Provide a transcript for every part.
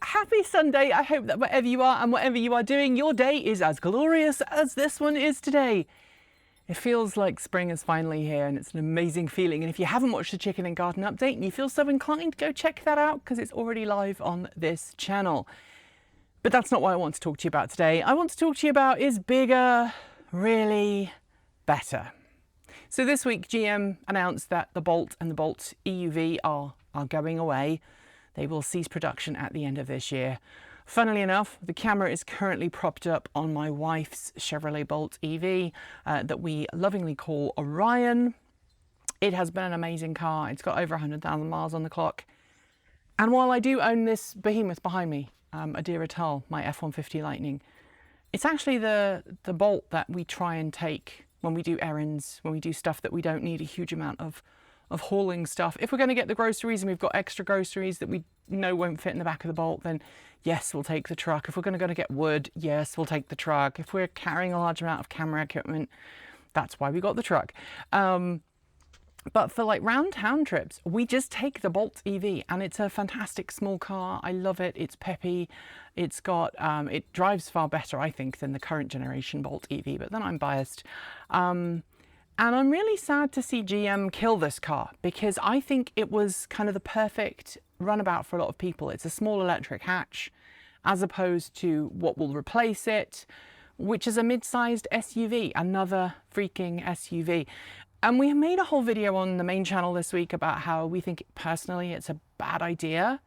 happy Sunday. I hope that wherever you are and whatever you are doing, your day is as glorious as this one is today. It feels like spring is finally here and it's an amazing feeling. And if you haven't watched the Chicken and Garden Update and you feel so inclined, go check that out because it's already live on this channel. But that's not what I want to talk to you about today. I want to talk to you about, is bigger really better? So this week GM announced that the Bolt and the Bolt EUV are going away. They will cease production at the end of this year. Funnily enough, the camera is currently propped up on my wife's Chevrolet Bolt EV that we lovingly call Orion. It has been an amazing car. It's got over 100,000 miles on the clock. And while I do own this behemoth behind me, a Deere Tull, my F-150 Lightning, it's actually the Bolt that we try and take when we do errands, when we do stuff that we don't need a huge amount of hauling stuff. If we're going to get the groceries and we've got extra groceries that we know won't fit in the back of the Bolt, then yes, we'll take the truck. If we're going to get wood, yes, we'll take the truck. If we're carrying a large amount of camera equipment, that's why we got the truck. But for like round town trips, we just take the Bolt EV, and it's a fantastic small car. I love it. It's peppy. It's got, it drives far better, I think, than the current generation Bolt EV, but then I'm biased. And I'm really sad to see GM kill this car because I think it was kind of the perfect runabout for a lot of people. It's a small electric hatch as opposed to what will replace it, which is a mid-sized SUV, another freaking SUV. And we made a whole video on the main channel this week about how we think personally it's a bad idea.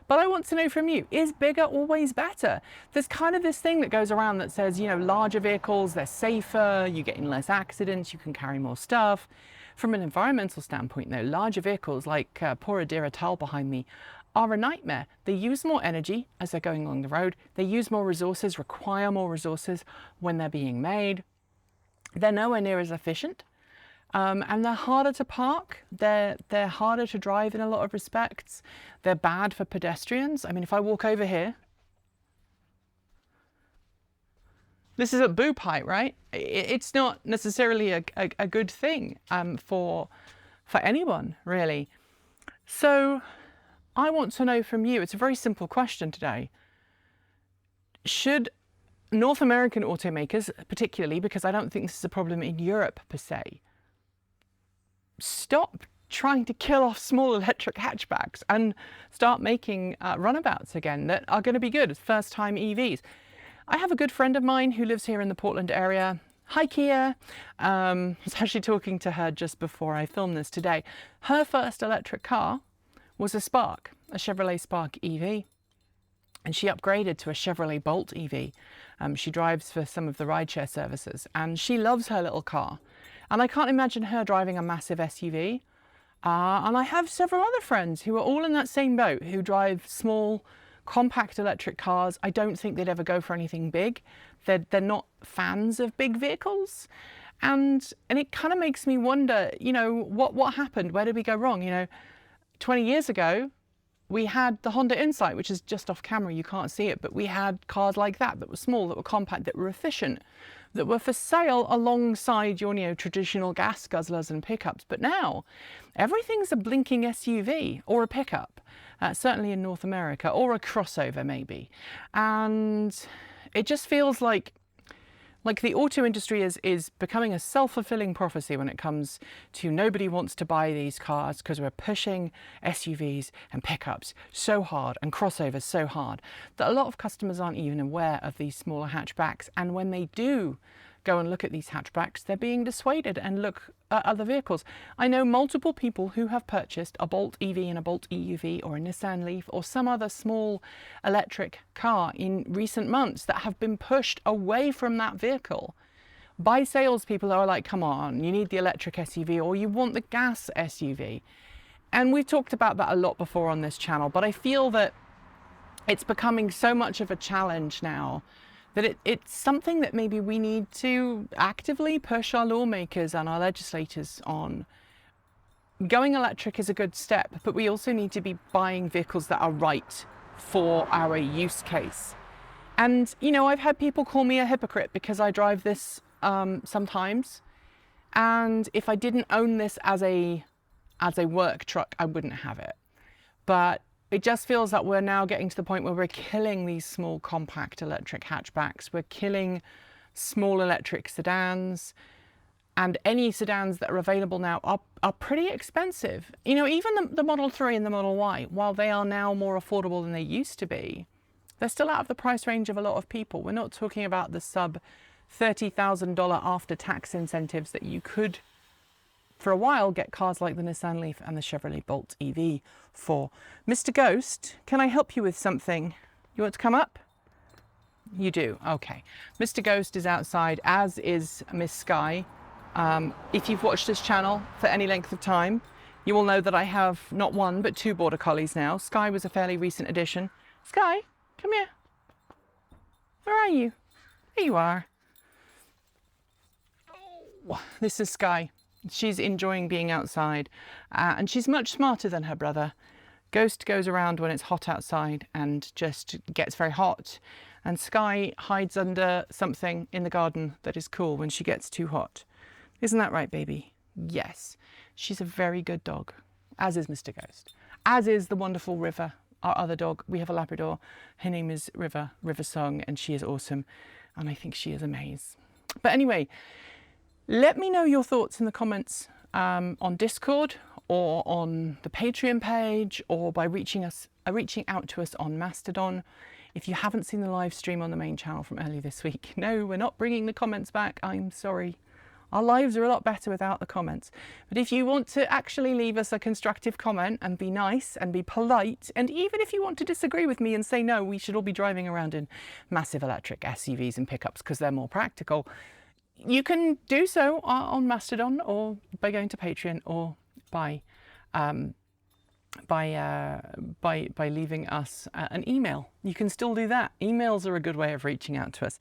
But I want to know from you, is bigger always better? There's kind of this thing that goes around that says, you know, larger vehicles, they're safer, you're getting less accidents, you can carry more stuff. From an environmental standpoint though, larger vehicles like poor Deere Tull behind me are a nightmare. They use more energy as they're going along the road. They use more resources, require more resources when they're being made. They're nowhere near as efficient. And they're harder to park, they're harder to drive in a lot of respects, they're bad for pedestrians. I mean, if I walk over here, this is at boob height, right? It's not necessarily a good thing for anyone, really. So I want to know from you, it's a very simple question today. Should North American automakers, particularly, because I don't think this is a problem in Europe per se, stop trying to kill off small electric hatchbacks and start making runabouts again that are going to be good, first-time EVs. I have a good friend of mine who lives here in the Portland area. Hi, Kia. I was actually talking to her just before I filmed this today. Her first electric car was a Spark, a Chevrolet Spark EV. And she upgraded to a Chevrolet Bolt EV. She drives for some of the rideshare services and she loves her little car. And I can't imagine her driving a massive SUV. And I have several other friends who are all in that same boat, who drive small, compact electric cars. I don't think they'd ever go for anything big. They're not fans of big vehicles. And it kind of makes me wonder, you know, what happened? Where did we go wrong? You know, 20 years ago, we had the Honda Insight, which is just off camera, you can't see it, but we had cars like that were small, that were compact, that were efficient, that were for sale alongside your, you know, traditional gas guzzlers and pickups. But now everything's a blinking SUV or a pickup, certainly in North America, or a crossover maybe. And it just feels like the auto industry is becoming a self-fulfilling prophecy when it comes to nobody wants to buy these cars because we're pushing SUVs and pickups so hard and crossovers so hard that a lot of customers aren't even aware of these smaller hatchbacks. And when they do go and look at these hatchbacks, they're being dissuaded and look at other vehicles. I know multiple people who have purchased a Bolt EV and a Bolt EUV or a Nissan Leaf or some other small electric car in recent months that have been pushed away from that vehicle by salespeople who are like, come on, you need the electric SUV or you want the gas SUV. And we've talked about that a lot before on this channel, but I feel that it's becoming so much of a challenge now that it's something that maybe we need to actively push our lawmakers and our legislators on. Going electric is a good step, but we also need to be buying vehicles that are right for our use case. And, you know, I've had people call me a hypocrite because I drive this sometimes. And if I didn't own this as a work truck, I wouldn't have it. But it just feels that we're now getting to the point where we're killing these small compact electric hatchbacks. We're killing small electric sedans, and any sedans that are available now are pretty expensive. You know, even the Model 3 and the Model Y, while they are now more affordable than they used to be, they're still out of the price range of a lot of people. We're not talking about the sub $30,000 after tax incentives that you could, for a while, get cars like the Nissan Leaf and the Chevrolet Bolt EV for. Mr. Ghost, can I help you with something? You want to come up? You do, okay. Mr. Ghost is outside, as is Miss Sky. If you've watched this channel for any length of time, you will know that I have not one, but 2 Border Collies now. Sky was a fairly recent addition. Sky, come here. Where are you? There you are. Oh, this is Sky. She's enjoying being outside, and she's much smarter than her brother. Ghost goes around when it's hot outside and just gets very hot, and Sky hides under something in the garden that is cool when she gets too hot. Isn't that right, baby? Yes. She's a very good dog, as is Mr. Ghost, as is the wonderful River, our other dog. We have a Labrador. Her name is River Song, and she is awesome, and I think she is a maze. But anyway, let me know your thoughts in the comments on Discord or on the Patreon page, or by reaching out to us on Mastodon. If you haven't seen the live stream on the main channel from earlier this week, no, we're not bringing the comments back. I'm sorry. Our lives are a lot better without the comments. But if you want to actually leave us a constructive comment and be nice and be polite, and even if you want to disagree with me and say, no, we should all be driving around in massive electric SUVs and pickups because they're more practical, you can do so on Mastodon, or by going to Patreon, or by leaving us an email. You can still do that. Emails are a good way of reaching out to us,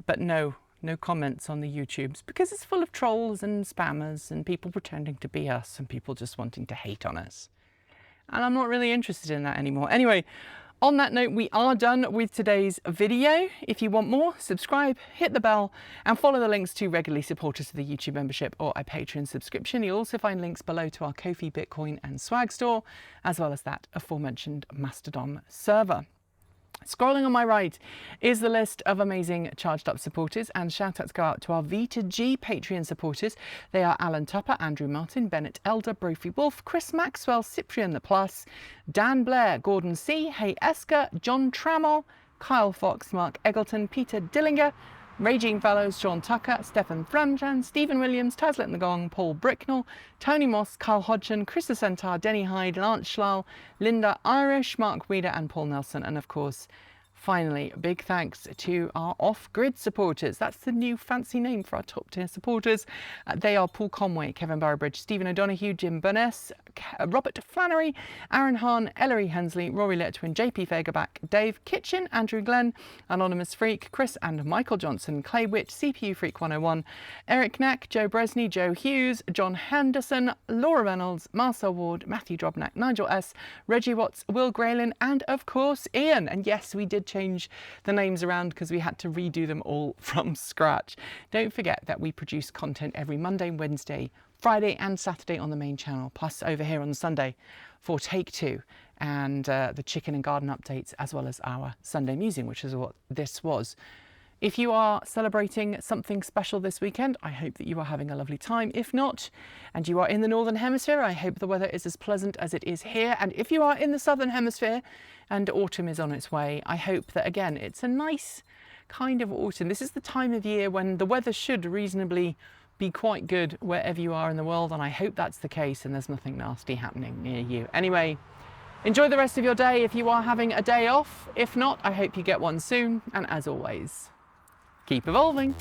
but no comments on the YouTubes, because it's full of trolls and spammers and people pretending to be us and people just wanting to hate on us. And I'm not really interested in that anymore. Anyway, on that note, we are done with today's video. If you want more, subscribe, hit the bell, and follow the links to regularly support us to the YouTube membership or a Patreon subscription. You'll also find links below to our Ko-fi, Bitcoin and swag store, as well as that aforementioned Mastodon server. Scrolling on my right is the list of amazing Charged Up supporters, and shout outs go out to our V2G Patreon supporters. They are Alan Tupper, Andrew Martin, Bennett Elder, Brophy Wolf, Chris Maxwell, Cyprian The Plus, Dan Blair, Gordon C, Hay Esker, John Trammell, Kyle Fox, Mark Eggleton, Peter Dillinger, Regine Fellows, Sean Tucker, Stefan Framjan, Stephen Williams, Tazlet and the Gong, Paul Bricknell, Tony Moss, Carl Hodgson, Chris the Centaur, Denny Hyde, Lance Schlall, Linda Irish, Mark Weeder and Paul Nelson, and of course, finally, big thanks to our off-grid supporters. That's the new fancy name for our top-tier supporters. They are Paul Conway, Kevin Barrowbridge, Stephen O'Donoghue, Jim Burness, Robert Flannery, Aaron Hahn, Ellery Hensley, Rory Letwin, JP Fagerback, Dave Kitchen, Andrew Glenn, Anonymous Freak, Chris and Michael Johnson, Clay Witt, CPU Freak 101, Eric Knack, Joe Bresney, Joe Hughes, John Henderson, Laura Reynolds, Marcel Ward, Matthew Drobnak, Nigel S, Reggie Watts, Will Graylin, and of course Ian. And yes, we did change the names around because we had to redo them all from scratch. Don't forget that we produce content every Monday, Wednesday, Friday and Saturday on the main channel, plus over here on Sunday for Take Two and the chicken and garden updates, as well as our Sunday Musing, which is what this was. If you are celebrating something special this weekend, I hope that you are having a lovely time. If not, and you are in the Northern Hemisphere, I hope the weather is as pleasant as it is here. And if you are in the Southern Hemisphere and autumn is on its way, I hope that, again, it's a nice kind of autumn. This is the time of year when the weather should reasonably be quite good wherever you are in the world, and I hope that's the case and there's nothing nasty happening near you. Anyway, enjoy the rest of your day if you are having a day off. If not, I hope you get one soon, and as always, keep evolving.